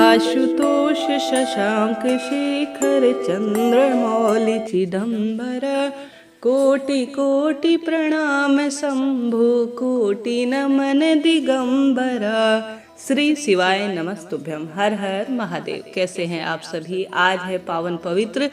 आशुतोष शशांक शेखर चंद्रमौलि चिदंबर कोटि कोटि प्रणाम शंभु कोटि नमन दिगंबरा। श्री शिवाय नमस्तुभ्यम। हर हर महादेव। कैसे हैं आप सभी? आज है पावन पवित्र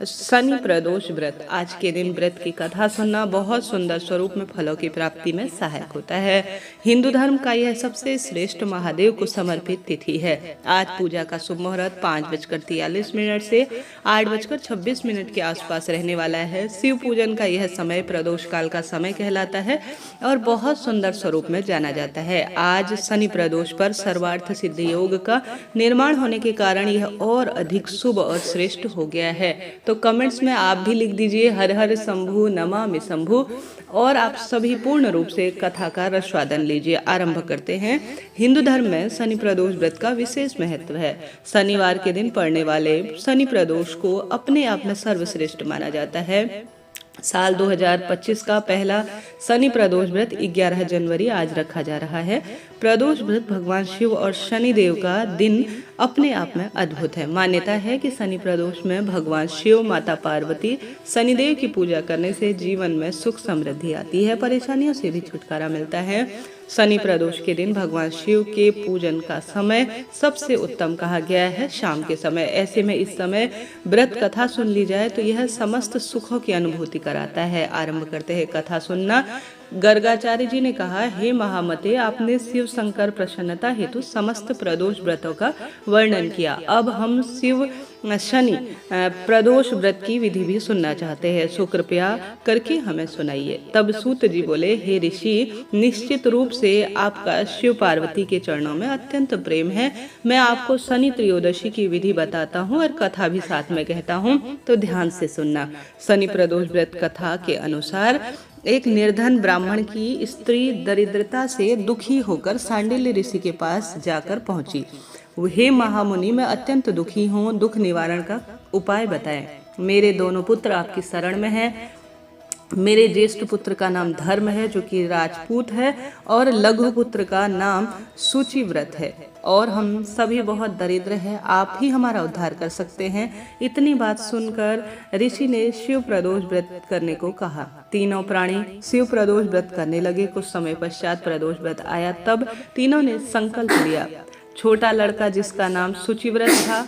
शनि प्रदोष व्रत। आज के दिन व्रत की कथा सुनना बहुत सुंदर स्वरूप में फलों की प्राप्ति में सहायक होता है। हिंदू धर्म का यह सबसे श्रेष्ठ महादेव को समर्पित तिथि है। आज पूजा का शुभ मुहूर्त 5:43 से 8:26 के आसपास रहने वाला है। शिव पूजन का यह समय प्रदोष काल का समय कहलाता है और बहुत सुंदर स्वरूप में जाना जाता है। आज शनि प्रदोष पर सर्वार्थ सिद्धि योग का निर्माण होने के कारण यह और अधिक शुभ और श्रेष्ठ हो गया है। तो कमेंट्स में आप भी लिख दीजिए हर हर शंभु नमामि शंभु, और आप सभी पूर्ण रूप से कथा का रसवादन लीजिए। आरंभ करते हैं। हिंदू धर्म में शनि प्रदोष व्रत का विशेष महत्व है। शनिवार के दिन पड़ने वाले शनि प्रदोष को अपने आप में सर्वश्रेष्ठ माना जाता है। साल 2025 का पहला शनि प्रदोष व्रत 11 जनवरी आज रखा जा रहा है। प्रदोष व्रत भगवान शिव और शनि देव का दिन अपने आप में अद्भुत है। मान्यता है कि शनि प्रदोष में भगवान शिव, माता पार्वती, शनिदेव की पूजा करने से जीवन में सुख समृद्धि आती है, परेशानियों से भी छुटकारा मिलता है। शनि प्रदोष के दिन भगवान शिव के पूजन का समय सबसे उत्तम कहा गया है शाम के समय। ऐसे में इस समय व्रत कथा सुन ली जाए तो यह समस्त सुखों की अनुभूति कराता है। आरंभ करते हैं कथा सुनना। गर्गाचार्य जी ने कहा, हे महामते, आपने शिव शंकर प्रसन्नता हेतु समस्त प्रदोष व्रतों का वर्णन किया। अब हम शिव शनि प्रदोष व्रत की विधि भी सुनना चाहते हैं, सो कृपया करके हमें सुनाइए। तब सूत जी बोले, हे ऋषि, निश्चित रूप से आपका शिव पार्वती के चरणों में अत्यंत प्रेम है। मैं आपको शनि त्रयोदशी की विधि बताता हूँ और कथा भी साथ में कहता हूँ, तो ध्यान से सुनना। शनि प्रदोष व्रत कथा के अनुसार एक निर्धन ब्राह्मण की स्त्री दरिद्रता से दुखी होकर सांडिल्य ऋषि के पास जाकर पहुंची। हे महामुनि, मैं अत्यंत दुखी हूँ, दुख निवारण का उपाय बताएं। मेरे दोनों पुत्र आपकी शरण में हैं। मेरे ज्येष्ठ पुत्र का नाम धर्म है, जो कि राजपूत है, और लघु पुत्र का नाम सूचिव्रत है, और हम सभी बहुत दरिद्र हैं। आप ही हमारा उद्धार कर सकते हैं। इतनी बात सुनकर ऋषि ने शिव प्रदोष व्रत करने को कहा। तीनों प्राणी शिव प्रदोष व्रत करने लगे। कुछ समय पश्चात प्रदोष व्रत आया। तब तीनों ने संकल्प लिया। छोटा लड़का, जिसका नाम सूचिव्रत था,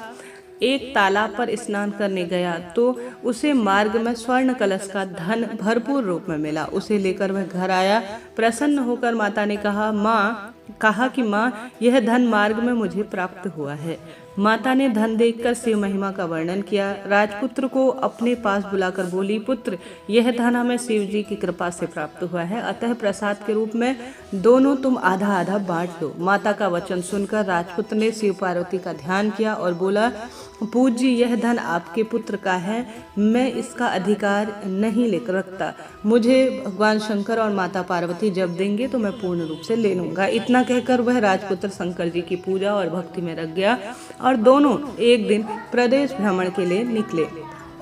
एक तालाब पर स्नान करने गया तो उसे मार्ग में स्वर्ण कलश का धन भरपूर रूप में मिला। उसे लेकर वह घर आया। प्रसन्न होकर माता ने कहा कि माँ, यह धन मार्ग में मुझे प्राप्त हुआ है। माता ने धन देखकर शिव महिमा का वर्णन किया। राजपुत्र को अपने पास बुलाकर बोली, पुत्र, यह धन हमें शिव जी की कृपा से प्राप्त हुआ है, अतः प्रसाद के रूप में दोनों तुम आधा आधा बांट लो। माता का वचन सुनकर राजपुत्र ने शिव पार्वती का ध्यान किया और बोला, पूज्य, यह धन आपके पुत्र का है, मैं इसका अधिकार नहीं लेकर रखता। मुझे भगवान शंकर और माता पार्वती जब देंगे तो मैं पूर्ण रूप से ले लूंगा। इतना कहकर वह राजपुत्र शंकर जी की पूजा और भक्ति में लग गया और दोनों एक दिन प्रदेश भ्रमण के लिए निकले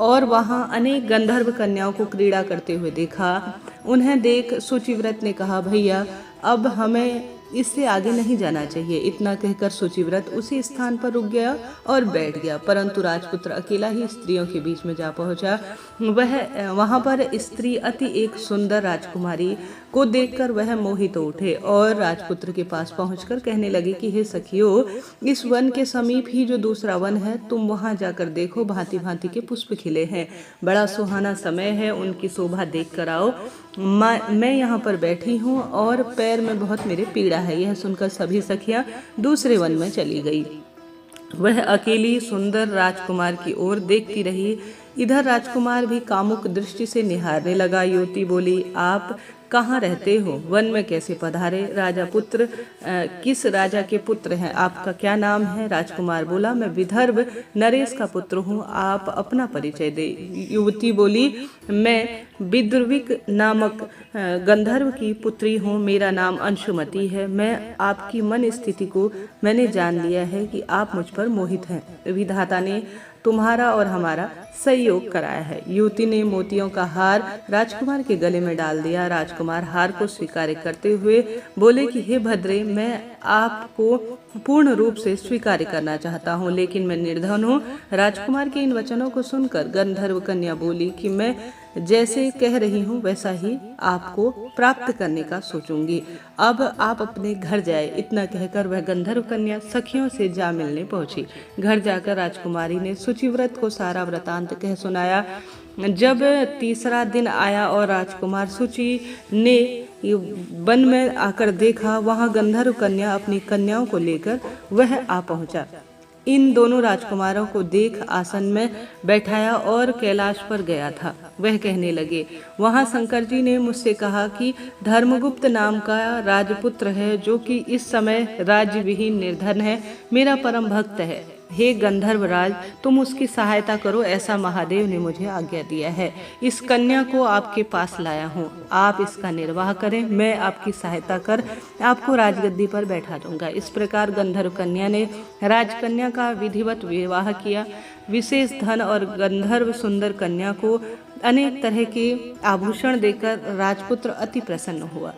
और वहां अनेक गंधर्व कन्याओं को क्रीड़ा करते हुए देखा। उन्हें देख सूचिव्रत ने कहा, भैया, अब हमें इससे आगे नहीं जाना चाहिए। इतना कहकर सूचिव्रत उसी स्थान पर रुक गया और बैठ गया, परंतु राजपुत्र अकेला ही स्त्रियों के बीच में जा पहुंचा। वहां पर स्त्री अति एक सुंदर राजकुमारी को देखकर वह मोहित उठे और राजपुत्र के पास पहुंचकर कहने लगे कि हे सखियों, इस वन के समीप ही जो दूसरा वन है, तुम वहां जाकर देखो, भांति भांति के पुष्प खिले हैं, बड़ा सुहाना समय है, उनकी शोभा देख कर आओ। मैं यहाँ पर बैठी हूँ और पैर में बहुत मेरे पीड़ा है। यह सुनकर सभी सखियां दूसरे वन में चली गई। वह अकेली सुंदर राजकुमार की ओर देखती रही। इधर राजकुमार भी कामुक दृष्टि से निहारने लगा। युवती बोली, आप कहाँ रहते हो? वन में कैसे पधारे? राजा पुत्र किस राजा के पुत्र हैं? आपका क्या नाम है? राजकुमार बोला, मैं विदर्भ नरेश का पुत्र हूँ, आप अपना परिचय दे। युवती बोली, मैं विद्रविक नामक गंधर्व की पुत्री हूँ, मेरा नाम अंशुमति है। मैं आपकी मन स्थिति को मैंने जान लिया है कि आप मुझ पर मोहित हैं। विधाता ने तुम्हारा और हमारा सहयोग कराया है। युवती ने मोतियों का हार राजकुमार के गले में डाल दिया। राजकुमार हार को स्वीकार करते हुए बोले कि हे भद्रे, मैं आपको पूर्ण रूप से स्वीकार करना चाहता हूँ, लेकिन मैं निर्धन हूँ। राजकुमार के इन वचनों को सुनकर गंधर्व कन्या बोली कि मैं जैसे कह रही हूँ वैसा ही आपको प्राप्त करने का सोचूंगी। अब आप अपने घर जाए। इतना कहकर वह गंधर्व कन्या सखियों से जा मिलने पहुंची। घर जाकर राजकुमारी ने शुचिव्रत को सारा वृतांत कह सुनाया। जब तीसरा दिन आया और राजकुमार शुचि ने वन में आकर देखा, वहां गंधर्व कन्या अपनी कन्याओं को लेकर वह आ पहुंचा। इन दोनों राजकुमारों को देख आसन में बैठाया और कैलाश पर गया था। वह कहने लगे, वहां शंकर जी ने मुझसे कहा कि धर्मगुप्त नाम का राजपुत्र है, जो कि इस समय राज्य विहीन निर्धन है, मेरा परम भक्त है। हे गंधर्व राज, तुम उसकी सहायता करो, ऐसा महादेव ने मुझे आज्ञा दिया है। इस कन्या को आपके पास लाया हूँ, आप इसका निर्वाह करें, मैं आपकी सहायता कर आपको राजगद्दी पर बैठा दूंगा। इस प्रकार गंधर्व कन्या ने राजकन्या का विधिवत विवाह किया। विशेष धन और गंधर्व सुंदर कन्या को अनेक तरह के आभूषण देकर राजपुत्र अति प्रसन्न हुआ।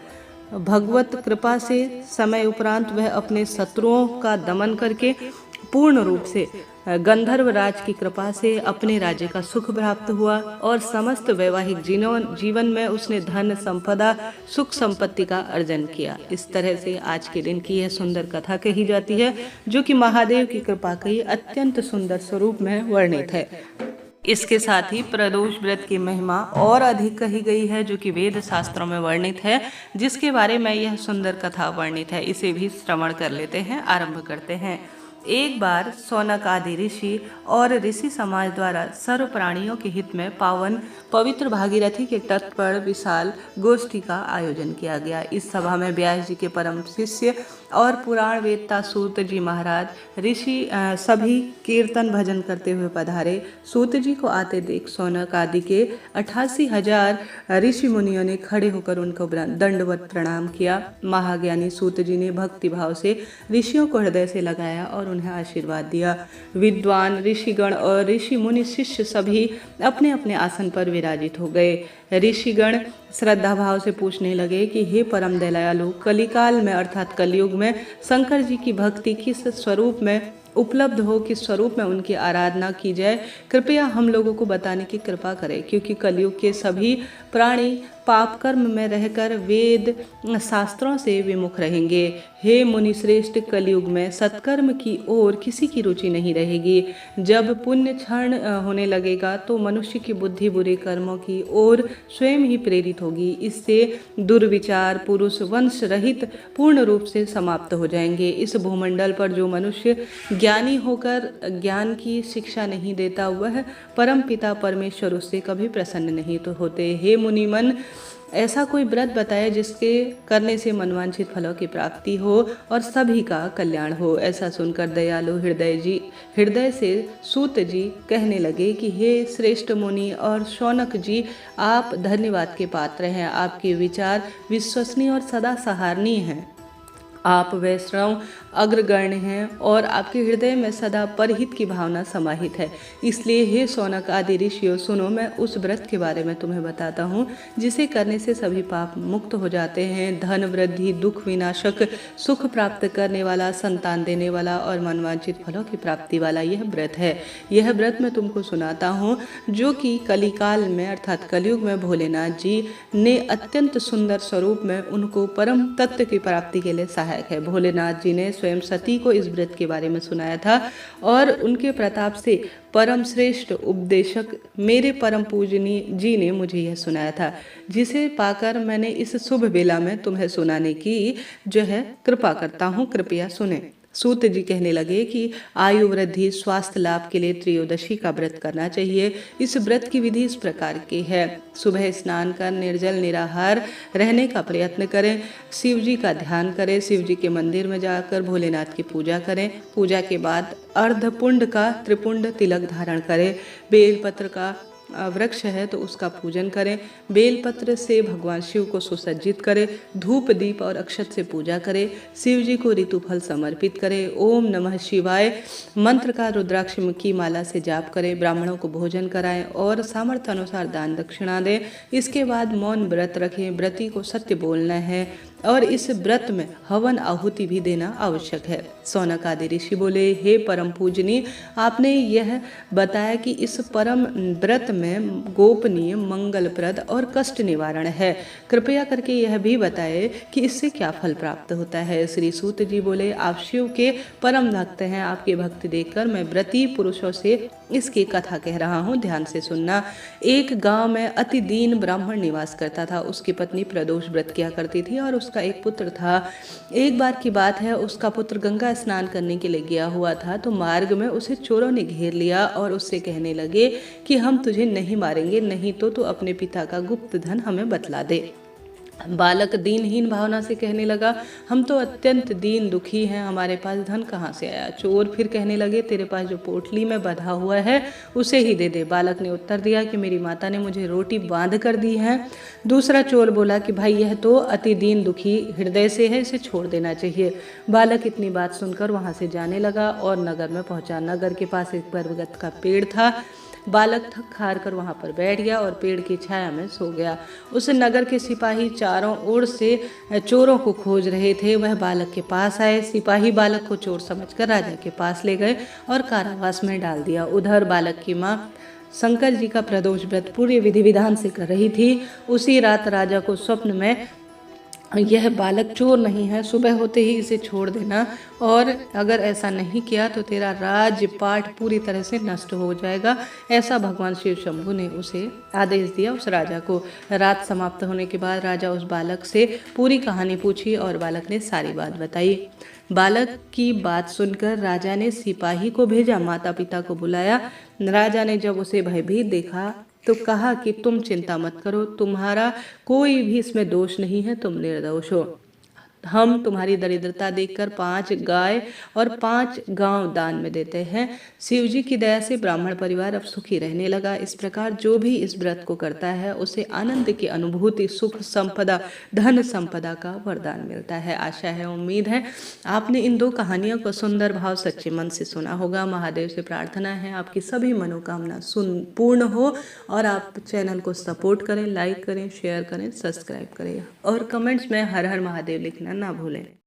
भगवत कृपा से समय उपरांत वह अपने शत्रुओं का दमन करके पूर्ण रूप से गंधर्व राज की कृपा से अपने राज्य का सुख प्राप्त हुआ और समस्त वैवाहिक जीवन में उसने धन संपदा सुख संपत्ति का अर्जन किया। इस तरह से आज के दिन की यह सुंदर कथा कही जाती है, जो कि महादेव की कृपा के अत्यंत सुंदर स्वरूप में वर्णित है। इसके साथ ही प्रदोष व्रत की महिमा और अधिक कही गई है, जो कि वेद शास्त्रों में वर्णित है, जिसके बारे में यह सुंदर कथा वर्णित है। इसे भी श्रवण कर लेते हैं, आरंभ करते हैं। एक बार सौनक आदि ऋषि और ऋषि समाज द्वारा सर्व प्राणियों के हित में पावन पवित्र भागीरथी के तट पर विशाल गोष्ठी का आयोजन किया गया। इस सभा में व्यास जी के परम शिष्य और पुराण वेदता सूत जी महाराज ऋषि सभी कीर्तन भजन करते हुए पधारे। सूत जी को आते देख सौनक आदि के 88,000 ऋषि मुनियों ने खड़े होकर उनको दंडवत प्रणाम किया। महाज्ञानी सूत जी ने भक्ति भाव से ऋषियों को हृदय से लगाया और उन्हें आशीर्वाद दिया। विद्वान ऋषिगण और ऋषि मुनि शिष्य सभी अपने अपने आसन पर विराजित हो गए। ऋषिगण श्रद्धा भाव से पूछने लगे कि हे परम दयालु, कलिकाल में अर्थात कलयुग में शंकर जी की भक्ति किस स्वरूप में उपलब्ध हो, किस स्वरूप में उनकी आराधना की जाए, कृपया हम लोगों को बताने की कृपा करें, क्योंकि कलयुग के सभी प्राणी पाप कर्म में रहकर वेद शास्त्रों से विमुख रहेंगे। हे मुनि श्रेष्ठ, कलयुग में सत्कर्म की ओर किसी की रुचि नहीं रहेगी। जब पुण्य क्षण होने लगेगा तो मनुष्य की बुद्धि बुरे कर्मों की ओर स्वयं ही प्रेरित होगी। इससे दुर्विचार पुरुष वंश रहित पूर्ण रूप से समाप्त हो जाएंगे। इस भूमंडल पर जो मनुष्य ज्ञानी होकर ज्ञान की शिक्षा नहीं देता, वह परम पिता परमेश्वर उससे कभी प्रसन्न नहीं तो होते। हे मुनिमन, ऐसा कोई व्रत बताए जिसके करने से मनवांछित फलों की प्राप्ति हो और सभी का कल्याण हो। ऐसा सुनकर दयालु हृदय से सूत जी कहने लगे कि हे श्रेष्ठ मुनि और शौनक जी, आप धन्यवाद के पात्र हैं। आपके विचार विश्वसनीय और सदा सराहनीय हैं। आप वैष्णव अग्रगण्य हैं और आपके हृदय में सदा परहित की भावना समाहित है। इसलिए हे शौनक आदि ऋषियों, सुनो, मैं उस व्रत के बारे में तुम्हें बताता हूँ जिसे करने से सभी पाप मुक्त हो जाते हैं। धन वृद्धि, दुख विनाशक, सुख प्राप्त करने वाला, संतान देने वाला और मनवांछित फलों की प्राप्ति वाला यह व्रत है। यह व्रत मैं तुमको सुनाता हूँ, जो कि कलिकाल में अर्थात कलयुग में भोलेनाथ जी ने अत्यंत सुंदर स्वरूप में उनको परम तत्व की प्राप्ति के लिए सहायक है। भोलेनाथ जी ने स्वयं सती को इस व्रत के बारे में सुनाया था और उनके प्रताप से परम श्रेष्ठ उपदेशक मेरे परम पूजनीय जी ने मुझे यह सुनाया था, जिसे पाकर मैंने इस शुभ बेला में तुम्हें सुनाने की जो है कृपा करता हूँ। कृपया सुने। सूत जी कहने लगे कि आयु वृद्धि स्वास्थ्य लाभ के लिए त्रयोदशी का व्रत करना चाहिए। इस व्रत की विधि इस प्रकार की है। सुबह स्नान कर निर्जल निराहार रहने का प्रयत्न करें। शिव जी का ध्यान करें। शिव जी के मंदिर में जाकर भोलेनाथ की पूजा करें। पूजा के बाद अर्धपुंड का त्रिपुंड तिलक धारण करें। बेलपत्र का वृक्ष है तो उसका पूजन करें। बेलपत्र से भगवान शिव को सुसज्जित करें। धूप दीप और अक्षत से पूजा करें। शिव जी को ऋतुफल समर्पित करें। ओम नमः शिवाय मंत्र का रुद्राक्ष की माला से जाप करें। ब्राह्मणों को भोजन कराएं और सामर्थ्य अनुसार दान दक्षिणा दें। इसके बाद मौन व्रत रखें। व्रती को सत्य बोलना है और इस व्रत में हवन आहुति भी देना आवश्यक है। सौनक आदि ऋषि बोले, हे परम पूजनीय, आपने यह बताया कि इस परम व्रत में गोपनीय, मंगलप्रद और कष्ट निवारण है। कृपया करके यह भी बताए कि इससे क्या फल प्राप्त होता है। श्री सूत जी बोले, आप शिव के परम भक्त हैं। आपकी भक्ति देखकर मैं व्रती पुरुषों से इसकी कथा कह रहा हूँ, ध्यान से सुनना। एक गांव में अति दीन ब्राह्मण निवास करता था। उसकी पत्नी प्रदोष व्रत किया करती थी और उसका एक पुत्र था। एक बार की बात है, उसका पुत्र गंगा स्नान करने के लिए गया हुआ था तो मार्ग में उसे चोरों ने घेर लिया और उससे कहने लगे कि हम तुझे नहीं मारेंगे, नहीं तो तू अपने पिता का गुप्त धन हमें बतला दे। बालक दीनहीन भावना से कहने लगा, हम तो अत्यंत दीन दुखी हैं, हमारे पास धन कहाँ से आया। चोर फिर कहने लगे, तेरे पास जो पोटली में बंधा हुआ है उसे ही दे दे। बालक ने उत्तर दिया कि मेरी माता ने मुझे रोटी बांध कर दी है। दूसरा चोर बोला कि भाई यह तो अति दीन दुखी हृदय से है, इसे छोड़ देना चाहिए। बालक इतनी बात सुनकर वहाँ से जाने लगा और नगर में पहुँचा। नगर के पास एक बरगद का पेड़ था। बालक थक हार कर वहाँ पर बैठ गया और पेड़ की छाया में सो गया। उस नगर के सिपाही चारों ओर से चोरों को खोज रहे थे। वह बालक के पास आए। सिपाही बालक को चोर समझकर राजा के पास ले गए और कारावास में डाल दिया। उधर बालक की माँ शंकर जी का प्रदोष व्रत पूरे विधि विधान से कर रही थी। उसी रात राजा को स्वप्न में यह बालक चोर नहीं है, सुबह होते ही इसे छोड़ देना और अगर ऐसा नहीं किया तो तेरा राजपाट पूरी तरह से नष्ट हो जाएगा, ऐसा भगवान शिव शंभु ने उसे आदेश दिया उस राजा को। रात समाप्त होने के बाद राजा उस बालक से पूरी कहानी पूछी और बालक ने सारी बात बताई। बालक की बात सुनकर राजा ने सिपाही को भेजा, माता पिता को बुलाया। राजा ने जब उसे भयभीत देखा तो कहा कि तुम चिंता मत करो, तुम्हारा कोई भी इसमें दोष नहीं है, तुम निर्दोष हो। हम तुम्हारी दरिद्रता देखकर 5 गाय और 5 गांव दान में देते हैं। शिव जी की दया से ब्राह्मण परिवार अब सुखी रहने लगा। इस प्रकार जो भी इस व्रत को करता है उसे आनंद की अनुभूति, सुख, संपदा, धन संपदा का वरदान मिलता है। आशा है, उम्मीद है आपने इन 2 कहानियों को सुंदर भाव सच्चे मन से सुना होगा। महादेव से प्रार्थना है आपकी सभी मनोकामना पूर्ण हो और आप चैनल को सपोर्ट करें, लाइक करें, शेयर करें, सब्सक्राइब करें और कमेंट्स में हर हर महादेव लिखना ना भूलें।